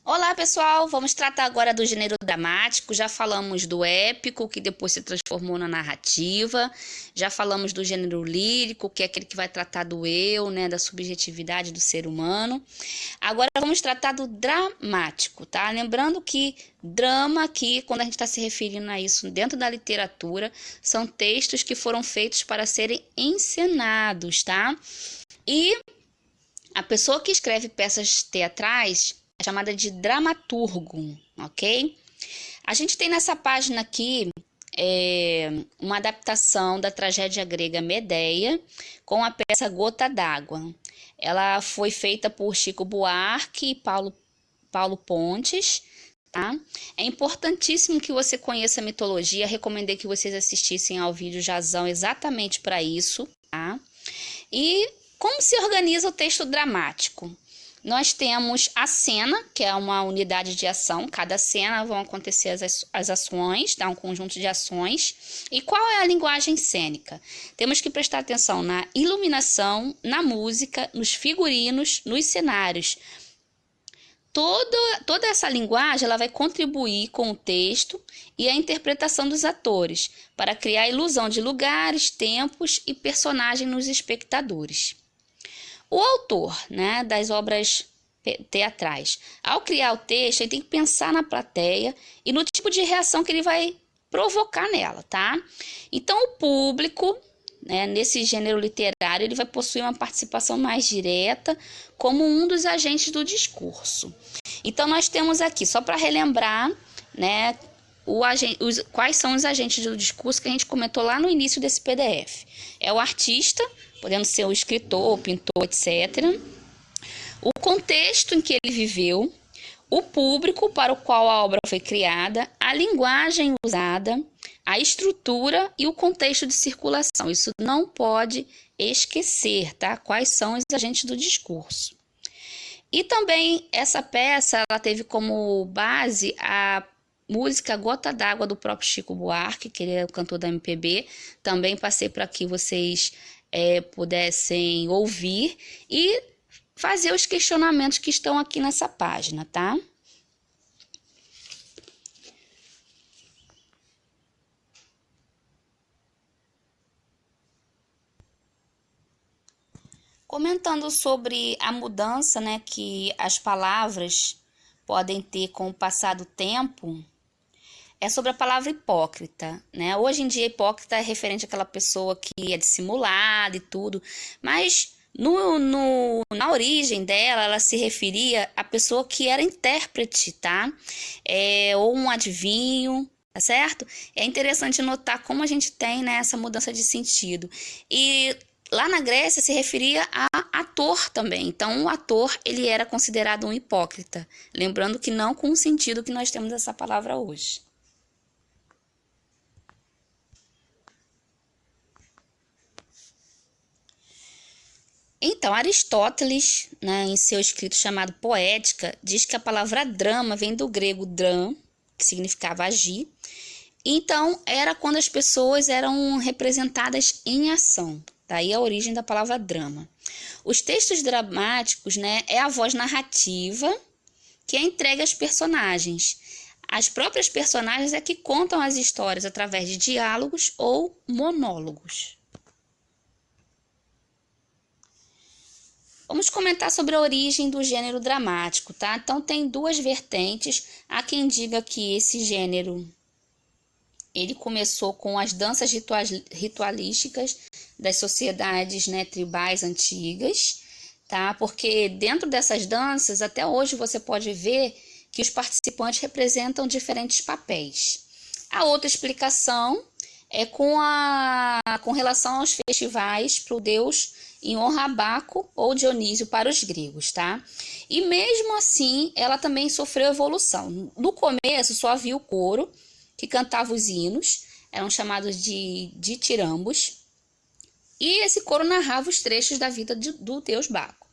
Olá, pessoal! Vamos tratar agora do gênero dramático. Já falamos do épico, que depois se transformou na narrativa. Já falamos do gênero lírico, que é aquele que vai tratar do eu, né, da subjetividade do ser humano. Agora vamos tratar do dramático, tá? Lembrando que drama aqui, quando a gente está se referindo a isso dentro da literatura, são textos que foram feitos para serem encenados, tá? E a pessoa que escreve peças teatrais é chamada de dramaturgo, ok? A gente tem nessa página aqui uma adaptação da tragédia grega Medeia com a peça Gota d'Água. Ela foi feita por Chico Buarque e Paulo Pontes. Tá? É importantíssimo que você conheça a mitologia. Recomendei que vocês assistissem ao vídeo Jazão exatamente para isso. Tá? E como se organiza o texto dramático? Nós temos a cena, que é uma unidade de ação. Cada cena vão acontecer as ações, tá? Um conjunto de ações. E qual é a linguagem cênica? Temos que prestar atenção na iluminação, na música, nos figurinos, nos cenários. Toda essa linguagem ela vai contribuir com o texto e a interpretação dos atores para criar a ilusão de lugares, tempos e personagens nos espectadores. O autor, né, das obras teatrais, ao criar o texto, ele tem que pensar na plateia e no tipo de reação que ele vai provocar nela, tá? Então, o público, né, nesse gênero literário, ele vai possuir uma participação mais direta como um dos agentes do discurso. Então, nós temos aqui, só para relembrar, né, quais são os agentes do discurso que a gente comentou lá no início desse PDF. É o artista, podendo ser o escritor, o pintor, etc. O contexto em que ele viveu, o público para o qual a obra foi criada, a linguagem usada, a estrutura e o contexto de circulação. Isso não pode esquecer, tá? Quais são os agentes do discurso. E também essa peça, ela teve como base a música Gota d'Água do próprio Chico Buarque, que ele é o cantor da MPB. Também passei para que vocês pudessem ouvir e fazer os questionamentos que estão aqui nessa página, tá? Comentando sobre a mudança, né, que as palavras podem ter com o passar do tempo, é sobre a palavra hipócrita, né? Hoje em dia, hipócrita é referente àquela pessoa que é dissimulada e tudo, mas na origem dela, ela se referia à pessoa que era intérprete, tá? Ou um adivinho, tá certo? É interessante notar como a gente tem, né, essa mudança de sentido. E lá na Grécia se referia a ator também. Então, o ator, ele era considerado um hipócrita. Lembrando que não com o sentido que nós temos essa palavra hoje. Então, Aristóteles, né, em seu escrito chamado Poética, diz que a palavra drama vem do grego dram, que significava agir. Então, era quando as pessoas eram representadas em ação. Daí a origem da palavra drama. Os textos dramáticos, né, é a voz narrativa que é entregue aos personagens. As próprias personagens é que contam as histórias através de diálogos ou monólogos. Vamos comentar sobre a origem do gênero dramático, tá? Então, tem duas vertentes. Há quem diga que esse gênero ele começou com as danças ritualísticas das sociedades, né, tribais antigas, tá? Porque dentro dessas danças, até hoje você pode ver que os participantes representam diferentes papéis. A outra explicação é com relação aos festivais para o deus em honra a Baco ou Dionísio para os gregos, tá? E mesmo assim, ela também sofreu evolução. No começo, só havia o coro, que cantava os hinos, eram chamados de ditirambos, e esse coro narrava os trechos da vida do deus Baco.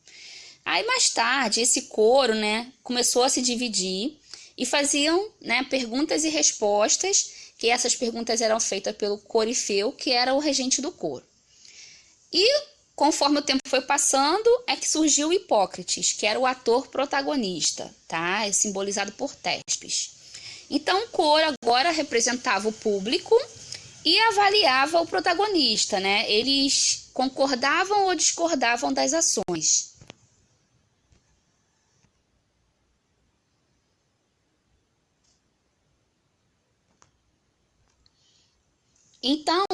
Aí, mais tarde, esse coro, né, começou a se dividir e faziam, né, perguntas e respostas, que essas perguntas eram feitas pelo corifeu, que era o regente do coro. E conforme o tempo foi passando, é que surgiu Hipócrates, que era o ator protagonista, tá? É simbolizado por Téspis. Então, o coro agora representava o público e avaliava o protagonista, né? Eles concordavam ou discordavam das ações. Então,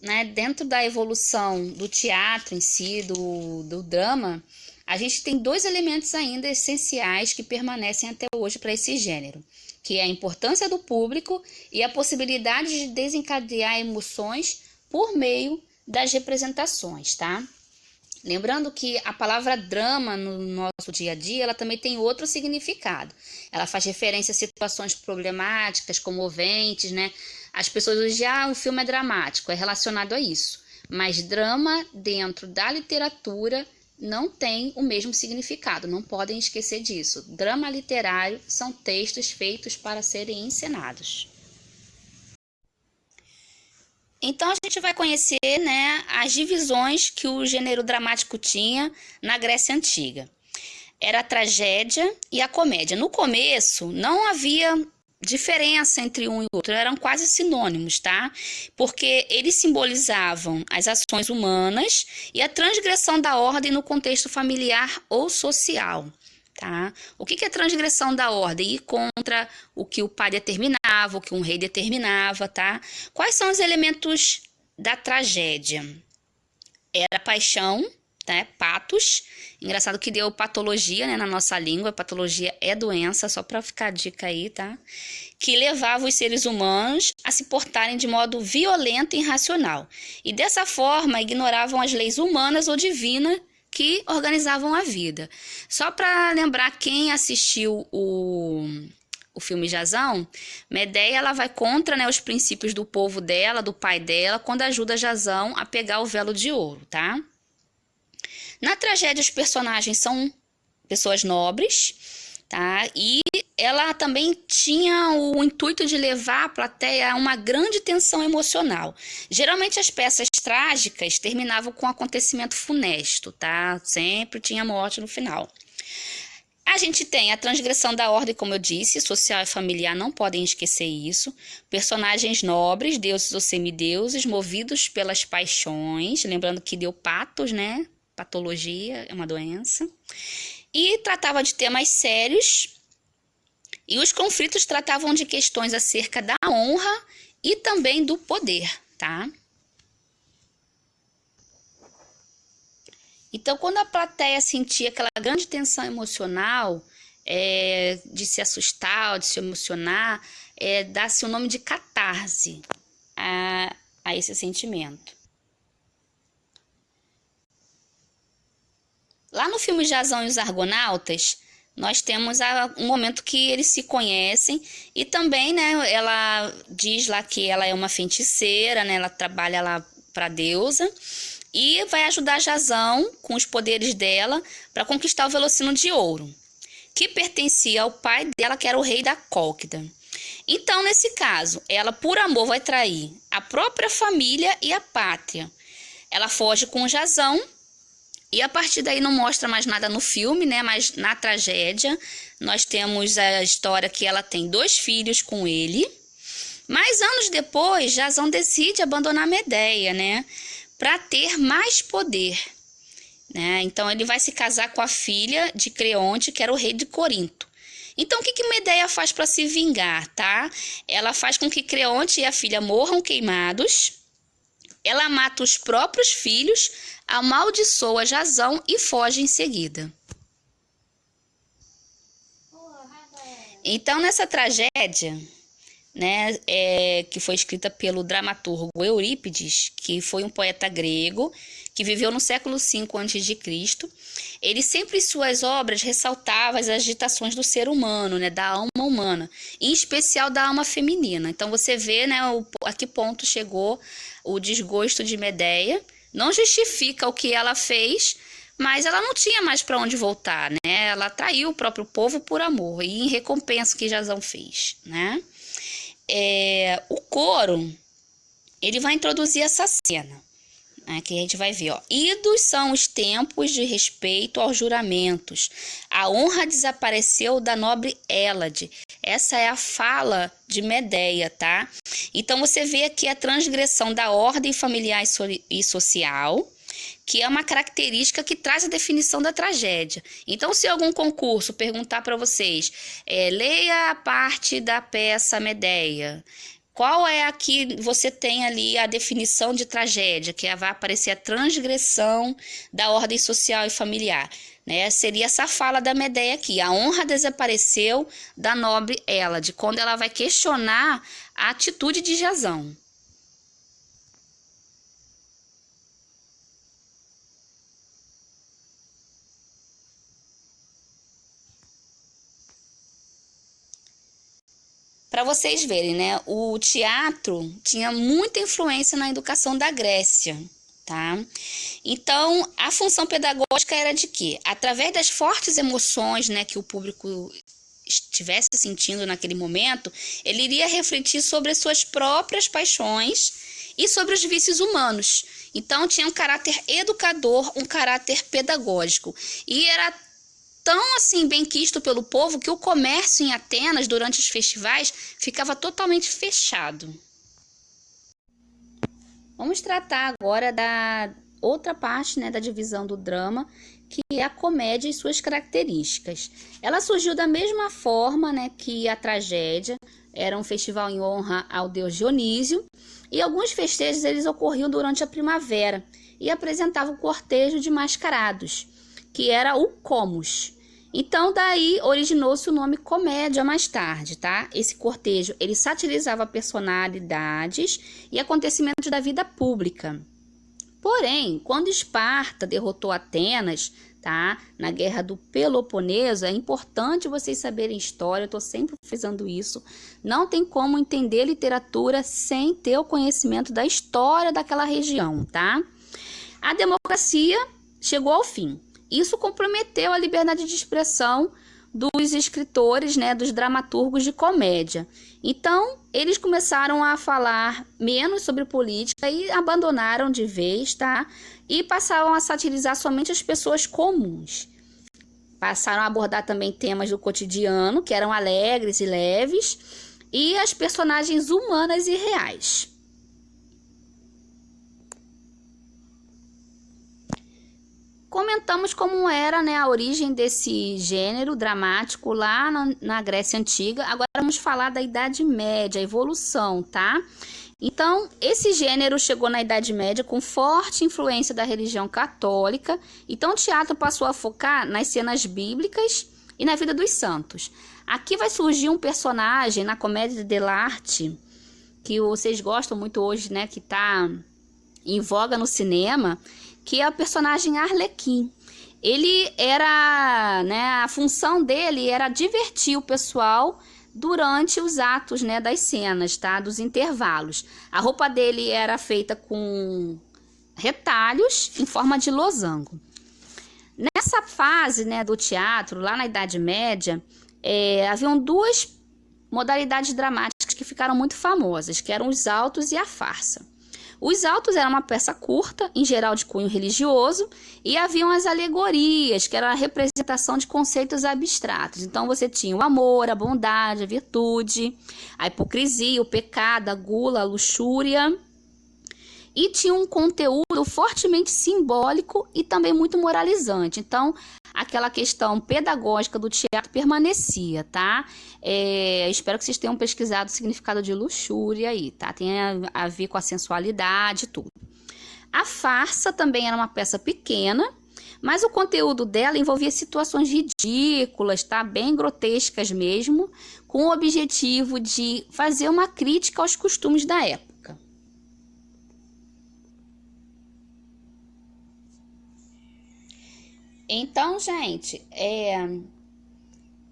né, dentro da evolução do teatro em si, do drama, a gente tem dois elementos ainda essenciais que permanecem até hoje para esse gênero, que é a importância do público e a possibilidade de desencadear emoções por meio das representações, tá? Lembrando que a palavra drama no nosso dia a dia, ela também tem outro significado. Ela faz referência a situações problemáticas, comoventes, né? As pessoas hoje, o filme é dramático, é relacionado a isso. Mas drama dentro da literatura não tem o mesmo significado, não podem esquecer disso. Drama literário são textos feitos para serem encenados. Então a gente vai conhecer, né, as divisões que o gênero dramático tinha na Grécia Antiga. Era a tragédia e a comédia. No começo não havia diferença entre um e outro, eram quase sinônimos, tá? Porque eles simbolizavam as ações humanas e a transgressão da ordem no contexto familiar ou social. Tá? O que é transgressão da ordem? Ir contra o que o pai determinava, o que um rei determinava, tá? Quais são os elementos da tragédia? Era paixão, tá? Patos. Engraçado que deu patologia, né, na nossa língua. Patologia é doença, só para ficar a dica aí, tá? Que levava os seres humanos a se portarem de modo violento e irracional. E dessa forma ignoravam as leis humanas ou divinas que organizavam a vida. Só para lembrar quem assistiu o filme Jasão, Medeia ela vai contra, né, os princípios do povo dela, do pai dela, quando ajuda Jasão a pegar o velo de ouro, tá? Na tragédia, os personagens são pessoas nobres, tá? E ela também tinha o intuito de levar a plateia a uma grande tensão emocional. Geralmente as peças trágicas terminavam com um acontecimento funesto, tá? Sempre tinha morte no final. A gente tem a transgressão da ordem, como eu disse, social e familiar, não podem esquecer isso. Personagens nobres, deuses ou semideuses, movidos pelas paixões, lembrando que deu patos, né? Patologia é uma doença. E tratava de temas sérios. E os conflitos tratavam de questões acerca da honra e também do poder, tá? Então, quando a plateia sentia aquela grande tensão emocional, de se assustar, de se emocionar, dá-se o nome de catarse a esse sentimento. Lá no filme Jasão e os Argonautas, nós temos um momento que eles se conhecem e também, né, ela diz lá que ela é uma feiticeira, né, ela trabalha lá para a deusa e vai ajudar Jasão com os poderes dela para conquistar o Velocino de Ouro, que pertencia ao pai dela, que era o rei da Cólquida. Então, nesse caso, ela por amor vai trair a própria família e a pátria. Ela foge com Jasão. E a partir daí não mostra mais nada no filme, né? Mas na tragédia nós temos a história que ela tem 2 filhos com ele. Mas anos depois, Jasão decide abandonar Medeia, né? Para ter mais poder, né? Então ele vai se casar com a filha de Creonte, que era o rei de Corinto. Então o que Medeia faz para se vingar, tá? Ela faz com que Creonte e a filha morram queimados. Ela mata os próprios filhos, amaldiçoa Jasão e foge em seguida. Então, nessa tragédia, né, que foi escrita pelo dramaturgo Eurípides, que foi um poeta grego, que viveu no século V a.C., ele sempre em suas obras ressaltava as agitações do ser humano, né, da alma humana, em especial da alma feminina. Então, você vê, né, a que ponto chegou o desgosto de Medeia. Não justifica o que ela fez, mas ela não tinha mais para onde voltar, né? Ela traiu o próprio povo por amor e em recompensa que Jasão fez, né? O coro, ele vai introduzir essa cena, Aqui a gente vai ver, ó. Idos são os tempos de respeito aos juramentos. A honra desapareceu da nobre Hélade. Essa é a fala de Medeia, tá? Então você vê aqui a transgressão da ordem familiar e social, que é uma característica que traz a definição da tragédia. Então, se algum concurso perguntar para vocês, leia a parte da peça Medeia. Qual é a que você tem ali a definição de tragédia, que vai aparecer a transgressão da ordem social e familiar, né? Seria essa fala da Medeia aqui. A honra desapareceu da nobre Hélade, quando ela vai questionar a atitude de Jasão. Para vocês verem, né? O teatro tinha muita influência na educação da Grécia, tá? Então, a função pedagógica era de quê? Através das fortes emoções, né, que o público estivesse sentindo naquele momento, ele iria refletir sobre as suas próprias paixões e sobre os vícios humanos. Então, tinha um caráter educador, um caráter pedagógico. E era tão assim bem quisto pelo povo que o comércio em Atenas durante os festivais ficava totalmente fechado. Vamos tratar agora da outra parte, né, da divisão do drama, que é a comédia e suas características. Ela surgiu da mesma forma, né, que a tragédia. Era um festival em honra ao deus Dionísio, e alguns festejos eles ocorriam durante a primavera e apresentavam o cortejo de mascarados, que era o Comus. Então, daí originou-se o nome comédia mais tarde, tá? Esse cortejo, ele satirizava personalidades e acontecimentos da vida pública. Porém, quando Esparta derrotou Atenas, tá? Na Guerra do Peloponeso, é importante vocês saberem história, eu estou sempre frisando isso. Não tem como entender literatura sem ter o conhecimento da história daquela região, tá? A democracia chegou ao fim. Isso comprometeu a liberdade de expressão dos escritores, né, dos dramaturgos de comédia. Então, eles começaram a falar menos sobre política e abandonaram de vez, tá? E passaram a satirizar somente as pessoas comuns. Passaram a abordar também temas do cotidiano, que eram alegres e leves, e as personagens humanas e reais. Comentamos como era, né, a origem desse gênero dramático lá na Grécia Antiga. Agora vamos falar da Idade Média, a evolução, tá? Então, esse gênero chegou na Idade Média com forte influência da religião católica. Então, o teatro passou a focar nas cenas bíblicas e na vida dos santos. Aqui vai surgir um personagem na comédia dell'arte, que vocês gostam muito hoje, né, que está em voga no cinema, que é o personagem Arlequim. Ele era, né, a função dele era divertir o pessoal durante os atos, né, das cenas, tá, dos intervalos. A roupa dele era feita com retalhos em forma de losango. Nessa fase, né, do teatro, lá na Idade Média, haviam duas modalidades dramáticas que ficaram muito famosas, que eram os autos e a farsa. Os autos eram uma peça curta, em geral de cunho religioso, e haviam as alegorias, que era a representação de conceitos abstratos. Então você tinha o amor, a bondade, a virtude, a hipocrisia, o pecado, a gula, a luxúria. E tinha um conteúdo fortemente simbólico e também muito moralizante. Então, aquela questão pedagógica do teatro permanecia, tá? Espero que vocês tenham pesquisado o significado de luxúria aí, tá? Tem a ver com a sensualidade e tudo. A farsa também era uma peça pequena, mas o conteúdo dela envolvia situações ridículas, tá? Bem grotescas mesmo, com o objetivo de fazer uma crítica aos costumes da época. Então, gente,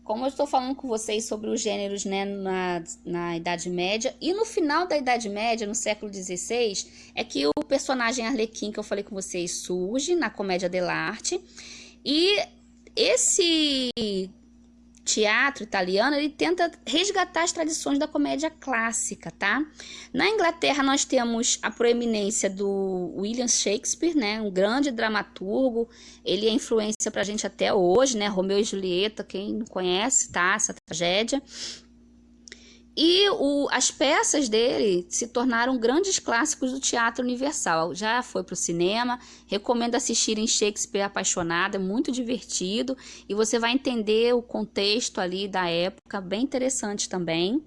como eu estou falando com vocês sobre os gêneros, né, na Idade Média, e no final da Idade Média, no século XVI, é que o personagem Arlequim, que eu falei com vocês, surge na comédia dell'arte, e esse teatro italiano, ele tenta resgatar as tradições da comédia clássica, tá? Na Inglaterra nós temos a proeminência do William Shakespeare, né? Um grande dramaturgo, ele é influência pra gente até hoje, né? Romeu e Julieta, quem não conhece, tá? Essa tragédia. E as peças dele se tornaram grandes clássicos do teatro universal. Já foi para o cinema, recomendo assistirem Shakespeare Apaixonado, é muito divertido e você vai entender o contexto ali da época, bem interessante também.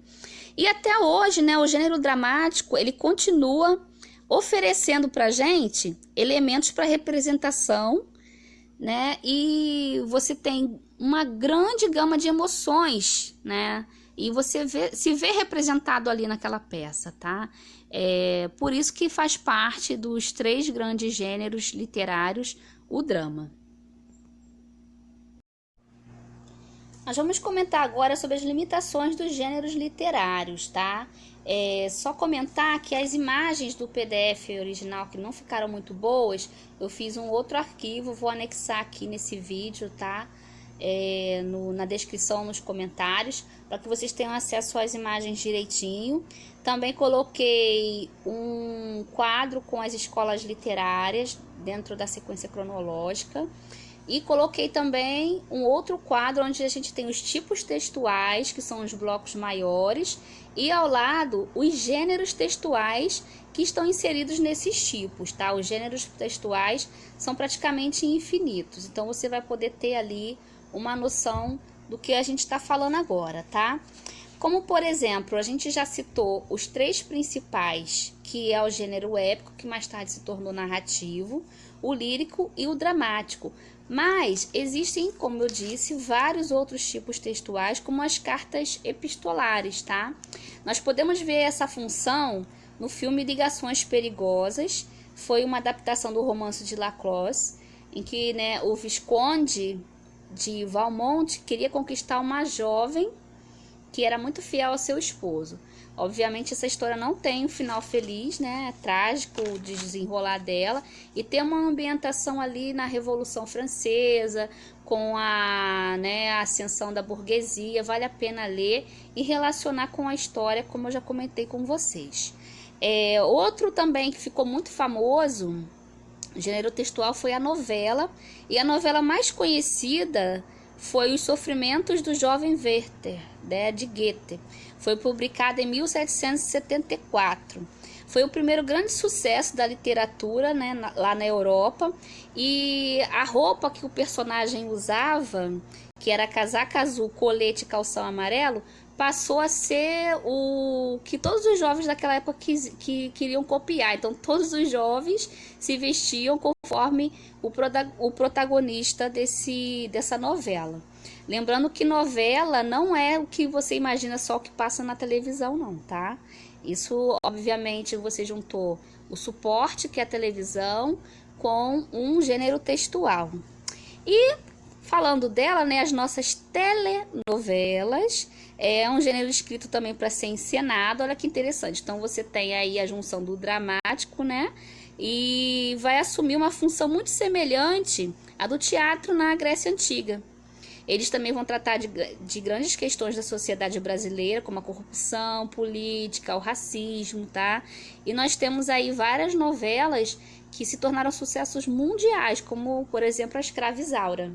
E até hoje, né, o gênero dramático, ele continua oferecendo para a gente elementos para representação, né, e você tem uma grande gama de emoções, né, e você se vê representado ali naquela peça, tá? Por isso que faz parte dos 3 grandes gêneros literários, o drama. Nós vamos comentar agora sobre as limitações dos gêneros literários, tá? Só comentar que as imagens do PDF original que não ficaram muito boas, eu fiz um outro arquivo, vou anexar aqui nesse vídeo, tá? Na descrição, nos comentários, para que vocês tenham acesso às imagens direitinho. Também coloquei um quadro com as escolas literárias dentro da sequência cronológica e coloquei também um outro quadro onde a gente tem os tipos textuais, que são os blocos maiores, e ao lado os gêneros textuais que estão inseridos nesses tipos, tá? Os gêneros textuais são praticamente infinitos, então você vai poder ter ali uma noção do que a gente está falando agora, tá? Como, por exemplo, a gente já citou os 3 principais, que é o gênero épico, que mais tarde se tornou narrativo, o lírico e o dramático. Mas existem, como eu disse, vários outros tipos textuais, como as cartas epistolares, tá? Nós podemos ver essa função no filme Ligações Perigosas, foi uma adaptação do romance de Lacroix, em que, né, o Visconde de Valmont queria conquistar uma jovem que era muito fiel ao seu esposo. Obviamente essa história não tem um final feliz, né? É trágico o desenrolar dela, e tem uma ambientação ali na Revolução Francesa, com a ascensão da burguesia. Vale a pena ler e relacionar com a história, como eu já comentei com vocês. Outro também que ficou muito famoso, gênero textual, foi a novela, e a novela mais conhecida foi Os Sofrimentos do Jovem Werther, né, de Goethe. Foi publicada em 1774. Foi o primeiro grande sucesso da literatura, né, lá na Europa, e a roupa que o personagem usava, que era casaca azul, colete e calção amarelo, passou a ser o que todos os jovens daquela época que queriam copiar. Então todos os jovens se vestiam conforme o protagonista dessa novela. Lembrando que novela não é o que você imagina, só o que passa na televisão, não, tá? Isso, obviamente, você juntou o suporte, que é a televisão, com um gênero textual. E falando dela, né, as nossas telenovelas é um gênero escrito também para ser encenado. Olha que interessante. Então você tem aí a junção do dramático, né, e vai assumir uma função muito semelhante à do teatro na Grécia Antiga. Eles também vão tratar de grandes questões da sociedade brasileira, como a corrupção política, o racismo, tá? E nós temos aí várias novelas que se tornaram sucessos mundiais, como, por exemplo, a Escrava Isaura.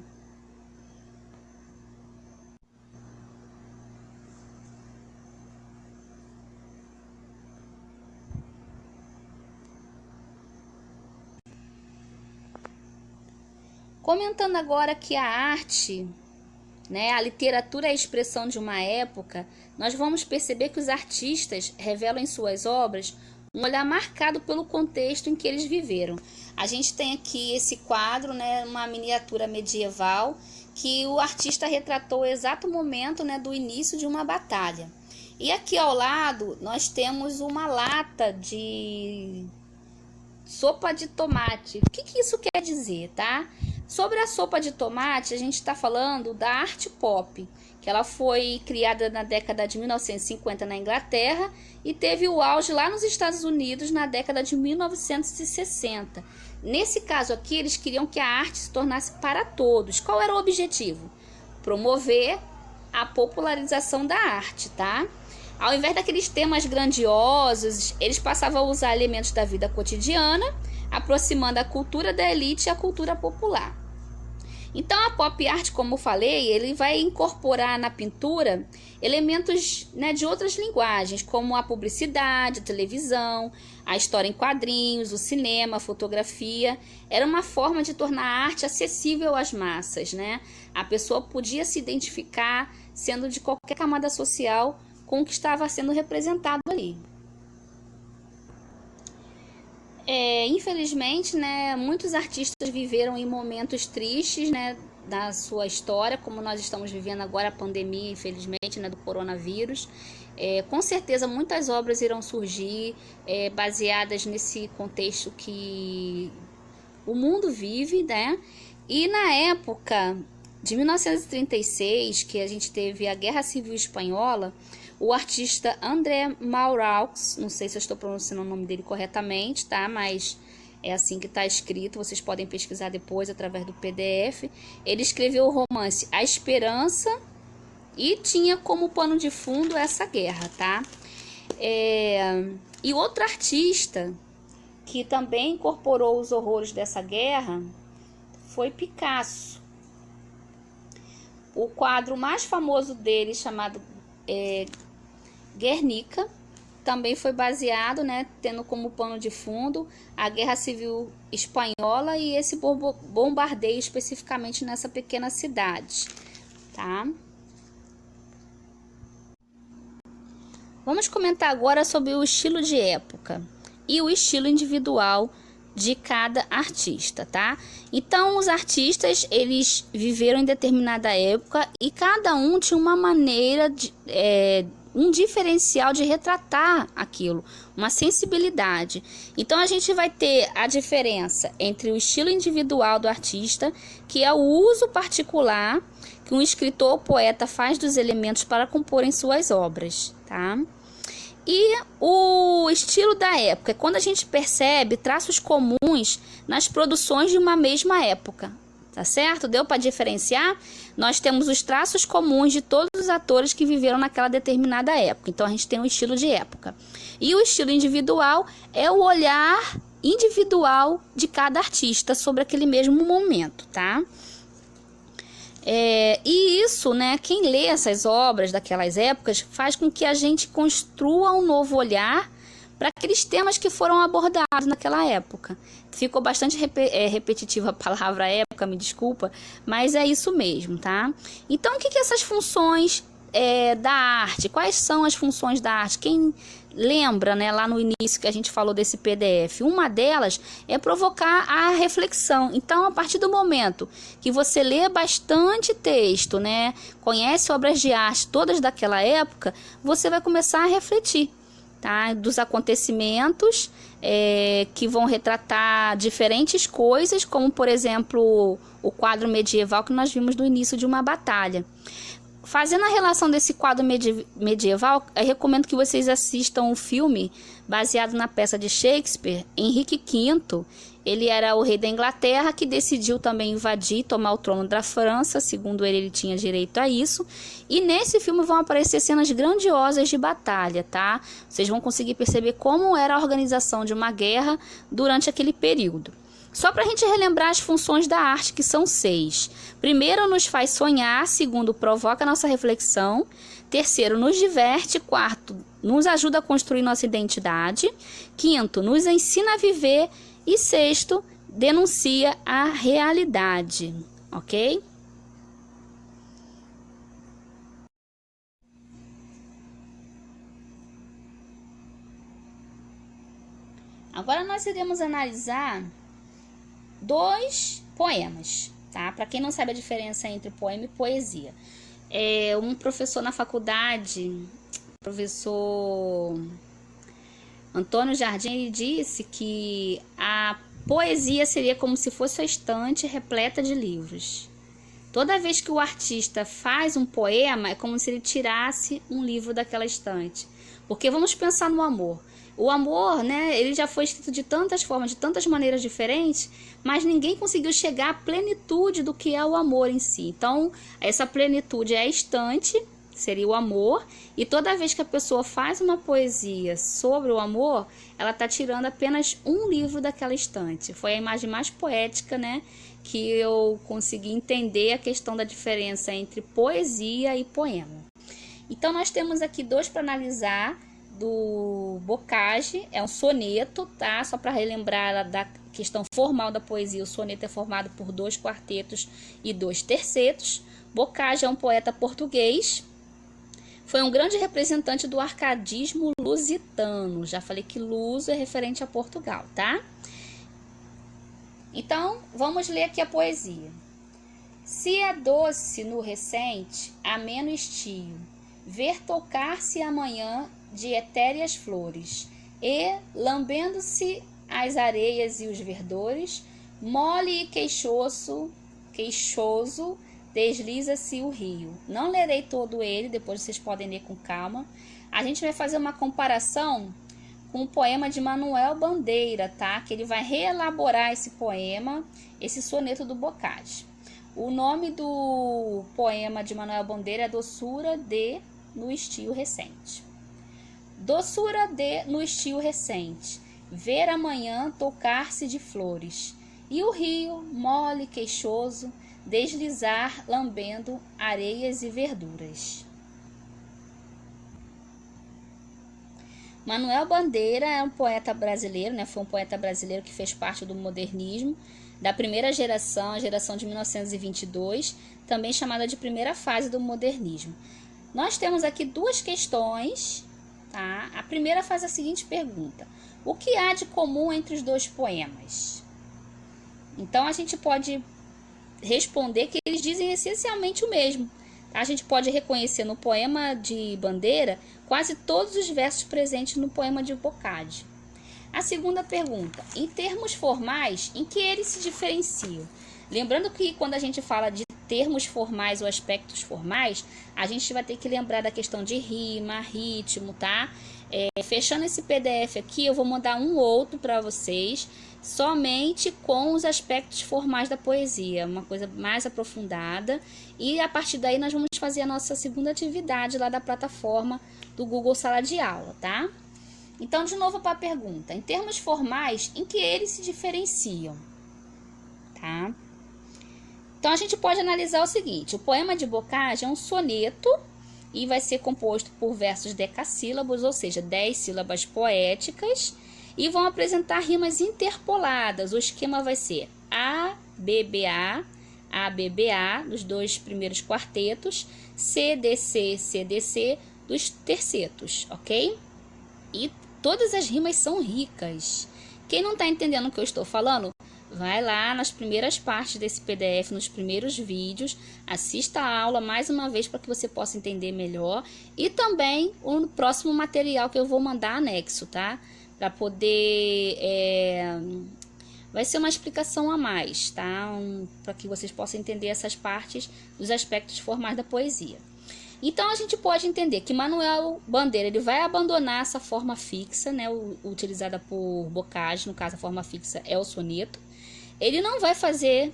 Comentando agora que a arte, né, a literatura é a expressão de uma época, nós vamos perceber que os artistas revelam em suas obras um olhar marcado pelo contexto em que eles viveram. A gente tem aqui esse quadro, né, uma miniatura medieval, que o artista retratou o exato momento, né, do início de uma batalha. E aqui ao lado nós temos uma lata de sopa de tomate. O que isso quer dizer, tá? Sobre a sopa de tomate, a gente está falando da arte pop, que ela foi criada na década de 1950 na Inglaterra e teve o auge lá nos Estados Unidos na década de 1960. Nesse caso aqui, eles queriam que a arte se tornasse para todos. Qual era o objetivo? Promover a popularização da arte, tá? Ao invés daqueles temas grandiosos, eles passavam a usar elementos da vida cotidiana, aproximando a cultura da elite e a cultura popular. Então, a pop art, como eu falei, ele vai incorporar na pintura elementos, né, de outras linguagens, como a publicidade, a televisão, a história em quadrinhos, o cinema, a fotografia. Era uma forma de tornar a arte acessível às massas, né? A pessoa podia se identificar, sendo de qualquer camada social, com o que estava sendo representado ali. Infelizmente, né, muitos artistas viveram em momentos tristes, né, da sua história, como nós estamos vivendo agora a pandemia, infelizmente, né, do coronavírus. Com certeza muitas obras irão surgir baseadas nesse contexto que o mundo vive, né? E na época de 1936, que a gente teve a Guerra Civil Espanhola, o artista André Malraux, não sei se eu estou pronunciando o nome dele corretamente, tá? Mas é assim que está escrito, vocês podem pesquisar depois através do PDF. Ele escreveu o romance A Esperança e tinha como pano de fundo essa guerra, tá? E outro artista que também incorporou os horrores dessa guerra foi Picasso. O quadro mais famoso dele, chamado Guernica, também foi baseado, né, tendo como pano de fundo a Guerra Civil Espanhola e esse bombardeio especificamente nessa pequena cidade, tá? Vamos comentar agora sobre o estilo de época e o estilo individual de cada artista, tá? Então, os artistas, eles viveram em determinada época e cada um tinha uma maneira de um diferencial de retratar aquilo, uma sensibilidade. Então a gente vai ter a diferença entre o estilo individual do artista, que é o uso particular que um escritor ou poeta faz dos elementos para comporem suas obras, tá? E o estilo da época é quando a gente percebe traços comuns nas produções de uma mesma época. Tá certo? Deu para diferenciar? Nós temos os traços comuns de todos os atores que viveram naquela determinada época. Então, a gente tem um estilo de época. E o estilo individual é o olhar individual de cada artista sobre aquele mesmo momento, tá? E isso, né, quem lê essas obras daquelas épocas faz com que a gente construa um novo olhar para aqueles temas que foram abordados naquela época. Ficou bastante repetitiva a palavra época, me desculpa, mas é isso mesmo, tá? Então, o que essas funções da arte? Quais são as funções da arte? Quem lembra, né, lá no início que a gente falou desse PDF? Uma delas é provocar a reflexão. Então, a partir do momento que você lê bastante texto, né, conhece obras de arte todas daquela época, você vai começar a refletir, tá? Dos acontecimentos que vão retratar diferentes coisas, como por exemplo o quadro medieval que nós vimos no início de uma batalha. Fazendo a relação desse quadro medieval, eu recomendo que vocês assistam um filme baseado na peça de Shakespeare, Henrique V. Ele era o rei da Inglaterra que decidiu também invadir e tomar o trono da França. Segundo ele tinha direito a isso. E nesse filme vão aparecer cenas grandiosas de batalha, tá? Vocês vão conseguir perceber como era a organização de uma guerra durante aquele período. Só para a gente relembrar as funções da arte, que são 6. Primeiro, nos faz sonhar. Segundo, provoca nossa reflexão. Terceiro, nos diverte. Quarto, nos ajuda a construir nossa identidade. Quinto, nos ensina a viver. E sexto, denuncia a realidade, ok? Agora nós iremos analisar 2 poemas, tá? Para quem não sabe a diferença entre poema e poesia. Um professor na faculdade, professor Antônio Jardim, ele disse que a poesia seria como se fosse a estante repleta de livros. Toda vez que o artista faz um poema, é como se ele tirasse um livro daquela estante. Porque vamos pensar no amor. O amor, né, ele já foi escrito de tantas formas, de tantas maneiras diferentes, mas ninguém conseguiu chegar à plenitude do que é o amor em si. Então, essa plenitude é a estante, seria o amor, e toda vez que a pessoa faz uma poesia sobre o amor, ela está tirando apenas um livro daquela estante. Foi a imagem mais poética, né, que eu consegui entender a questão da diferença entre poesia e poema. Então, nós temos aqui dois para analisar do Bocage, é um soneto, tá? Só para relembrar da questão formal da poesia, o soneto é formado por 2 quartetos e 2 tercetos. Bocage é um poeta português, foi um grande representante do arcadismo lusitano. Já falei que luso é referente a Portugal, tá? Então, vamos ler aqui a poesia. Se é doce no recente, ameno estio, ver tocar-se amanhã de etéreas flores, e, lambendo-se as areias e os verdores, mole e queixoso, desliza-se o rio. Não lerei todo ele, depois vocês podem ler com calma. A gente vai fazer uma comparação com o poema de Manuel Bandeira, tá? Que ele vai reelaborar esse poema, esse soneto do Bocage. O nome do poema de Manuel Bandeira é Doçura de no estio recente. Doçura de no estio recente, ver amanhã tocar-se de flores, e o rio, mole queixoso, deslizar lambendo areias e verduras. Manuel Bandeira é um poeta brasileiro, né? Foi um poeta brasileiro que fez parte do modernismo, da primeira geração, a geração de 1922, também chamada de primeira fase do modernismo. Nós temos aqui duas questões, tá? A primeira faz a seguinte pergunta: o que há de comum entre os dois poemas? Então, a gente pode responder que eles dizem essencialmente o mesmo. A gente pode reconhecer no poema de Bandeira quase todos os versos presentes no poema de Bocage. A segunda pergunta: em termos formais, em que eles se diferenciam? Lembrando que quando a gente fala de termos formais ou aspectos formais, a gente vai ter que lembrar da questão de rima, ritmo, tá? Fechando esse PDF aqui, eu vou mandar um outro para vocês, somente com os aspectos formais da poesia, uma coisa mais aprofundada, e a partir daí nós vamos fazer a nossa segunda atividade lá da plataforma do Google Sala de Aula, tá? Então, de novo para a pergunta: em termos formais, em que eles se diferenciam? Tá? Então, a gente pode analisar o seguinte: o poema de Bocage é um soneto e vai ser composto por versos decassílabos, ou seja, 10 sílabas poéticas, e vão apresentar rimas interpoladas. O esquema vai ser A, BBA, ABBA, dos dois primeiros quartetos, CDC, CDC, dos tercetos, ok? E todas as rimas são ricas. Quem não está entendendo o que eu estou falando, vai lá nas primeiras partes desse PDF, nos primeiros vídeos, assista a aula mais uma vez para que você possa entender melhor, e também o próximo material que eu vou mandar anexo, tá? Para poder... vai ser uma explicação a mais, tá? Para que vocês possam entender essas partes dos aspectos formais da poesia. Então, a gente pode entender que Manuel Bandeira ele vai abandonar essa forma fixa, né, utilizada por Bocage, no caso a forma fixa é o soneto. Ele não vai fazer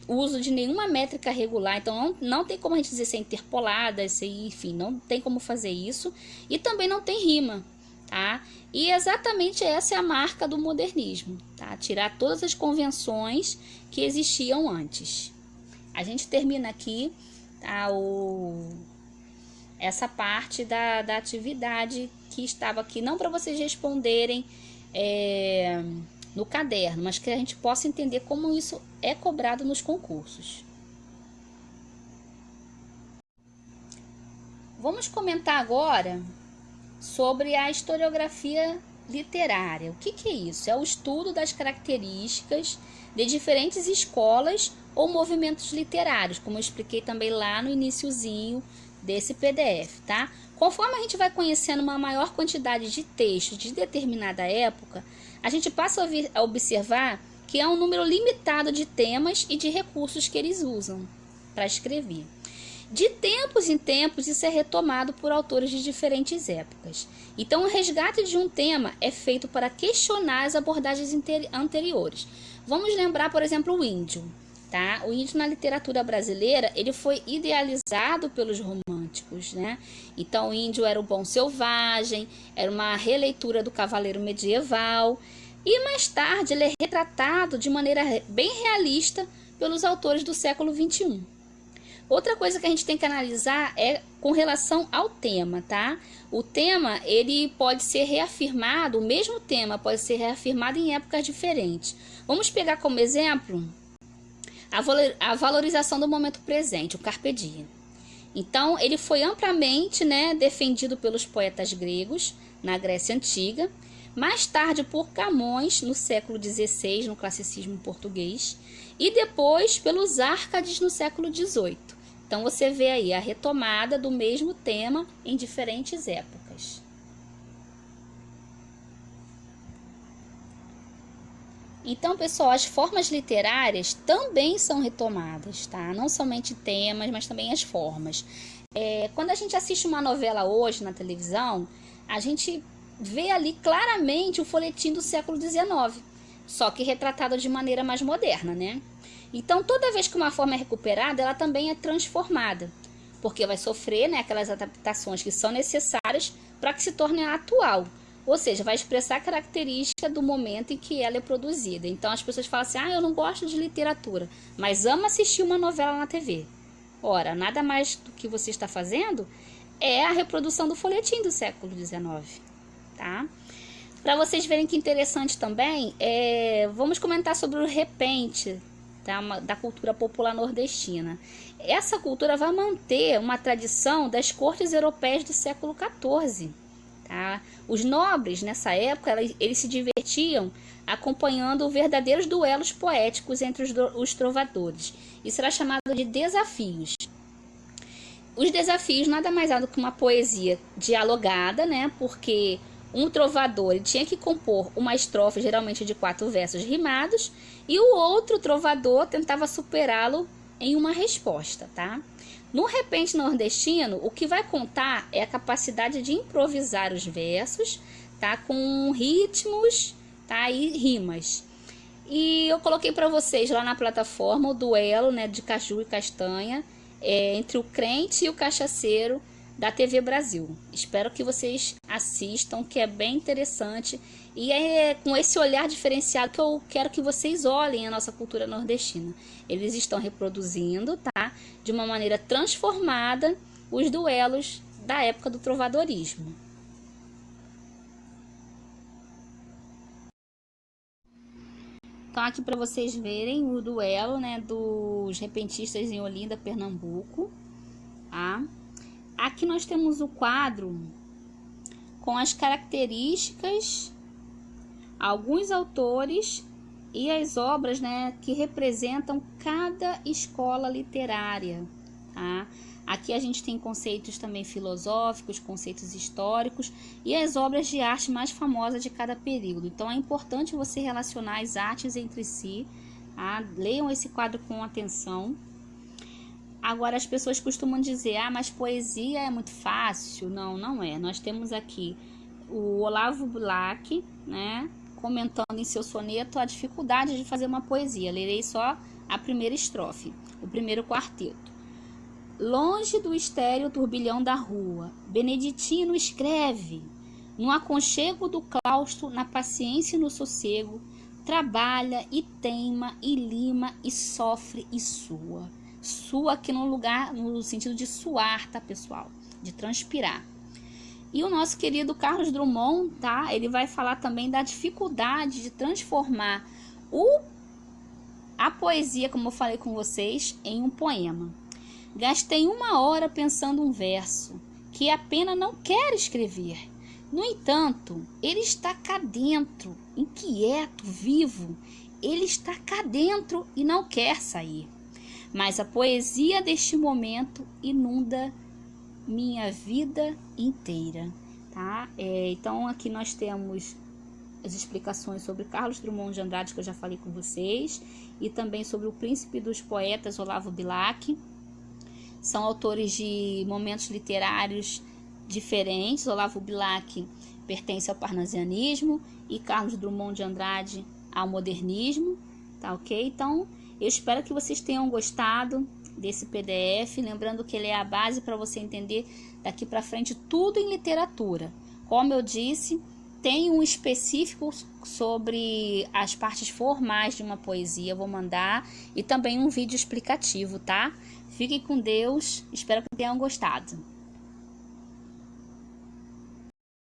uso de nenhuma métrica regular, então não tem como a gente dizer se é interpolada, enfim, não tem como fazer isso. E também não tem rima, tá? E exatamente essa é a marca do modernismo, tá? Tirar todas as convenções que existiam antes. A gente termina aqui, tá, essa parte da atividade que estava aqui, não para vocês responderem no caderno, mas que a gente possa entender como isso é cobrado nos concursos. Vamos comentar agora sobre a historiografia literária. O que é isso? É o estudo das características de diferentes escolas ou movimentos literários, como eu expliquei também lá no iniciozinho desse PDF, tá? Conforme a gente vai conhecendo uma maior quantidade de textos de determinada época, a gente passa a observar que há um número limitado de temas e de recursos que eles usam para escrever. De tempos em tempos, isso é retomado por autores de diferentes épocas. Então, o resgate de um tema é feito para questionar as abordagens anteriores. Vamos lembrar, por exemplo, o índio. Tá? O índio na literatura brasileira, ele foi idealizado pelos românticos, né? Então, o índio era o bom selvagem, era uma releitura do cavaleiro medieval. E mais tarde, ele é retratado de maneira bem realista pelos autores do século XXI. Outra coisa que a gente tem que analisar é com relação ao tema, tá? O tema, ele pode ser reafirmado, o mesmo tema pode ser reafirmado em épocas diferentes. Vamos pegar como exemplo a valorização do momento presente, o Carpe Diem. Então, ele foi amplamente, né, defendido pelos poetas gregos na Grécia Antiga, mais tarde por Camões, no século XVI, no classicismo português, e depois pelos Árcades, no século XVIII. Então, você vê aí a retomada do mesmo tema em diferentes épocas. Então, pessoal, as formas literárias também são retomadas, tá? Não somente temas, mas também as formas. Quando a gente assiste uma novela hoje na televisão, a gente vê ali claramente o folhetim do século XIX, só que retratado de maneira mais moderna, né? Então, toda vez que uma forma é recuperada, ela também é transformada, porque vai sofrer, né, aquelas adaptações que são necessárias para que se torne atual. Ou seja, vai expressar a característica do momento em que ela é produzida. Então, as pessoas falam assim, eu não gosto de literatura, mas amo assistir uma novela na TV. Ora, nada mais do que você está fazendo é a reprodução do folhetim do século XIX, tá? Para vocês verem que interessante também, vamos comentar sobre o repente, tá? Da cultura popular nordestina. Essa cultura vai manter uma tradição das cortes europeias do século XIV. Tá? Os nobres, nessa época, eles se divertiam acompanhando verdadeiros duelos poéticos entre os trovadores. Isso era chamado de desafios. Os desafios nada mais é do que uma poesia dialogada, né? Porque um trovador ele tinha que compor uma estrofe, geralmente de 4 versos rimados, e o outro trovador tentava superá-lo em uma resposta, tá? No repente nordestino, o que vai contar é a capacidade de improvisar os versos, tá? Com ritmos, tá? E rimas. E eu coloquei para vocês lá na plataforma o duelo, né, de caju e castanha entre o crente e o cachaceiro da TV Brasil. Espero que vocês assistam, que é bem interessante. E é com esse olhar diferenciado que eu quero que vocês olhem a nossa cultura nordestina. Eles estão reproduzindo, tá? De uma maneira transformada, os duelos da época do trovadorismo. Então, aqui para vocês verem o duelo, né, dos repentistas em Olinda, Pernambuco. Tá? Aqui nós temos o quadro com as características, alguns autores e as obras, né, que representam cada escola literária. Tá? Aqui a gente tem conceitos também filosóficos, conceitos históricos e as obras de arte mais famosas de cada período. Então é importante você relacionar as artes entre si. Tá? Leiam esse quadro com atenção. Agora as pessoas costumam dizer, mas poesia é muito fácil. Não, não é. Nós temos aqui o Olavo Bilac, né, comentando em seu soneto a dificuldade de fazer uma poesia. Lerei só a primeira estrofe, o primeiro quarteto. Longe do estéril turbilhão da rua, Beneditino escreve, no aconchego do claustro, na paciência e no sossego, trabalha e teima e lima e sofre e sua. Sua aqui no lugar, no sentido de suar, tá, pessoal? De transpirar. E o nosso querido Carlos Drummond, tá? Ele vai falar também da dificuldade de transformar a poesia, como eu falei com vocês, em um poema. Gastei 1 hora pensando um verso que a pena não quer escrever. No entanto, ele está cá dentro, inquieto, vivo. Ele está cá dentro e não quer sair. Mas a poesia deste momento inunda minha vida inteira. Tá? Então, aqui nós temos as explicações sobre Carlos Drummond de Andrade, que eu já falei com vocês, e também sobre o príncipe dos poetas, Olavo Bilac. são autores de momentos literários diferentes. Olavo Bilac pertence ao parnasianismo e Carlos Drummond de Andrade ao modernismo, tá ok? Então, eu espero que vocês tenham gostado desse PDF, lembrando que ele é a base para você entender daqui para frente tudo em literatura. Como eu disse, tem um específico sobre as partes formais de uma poesia, eu vou mandar, e também um vídeo explicativo, tá? Fiquem com Deus, espero que tenham gostado.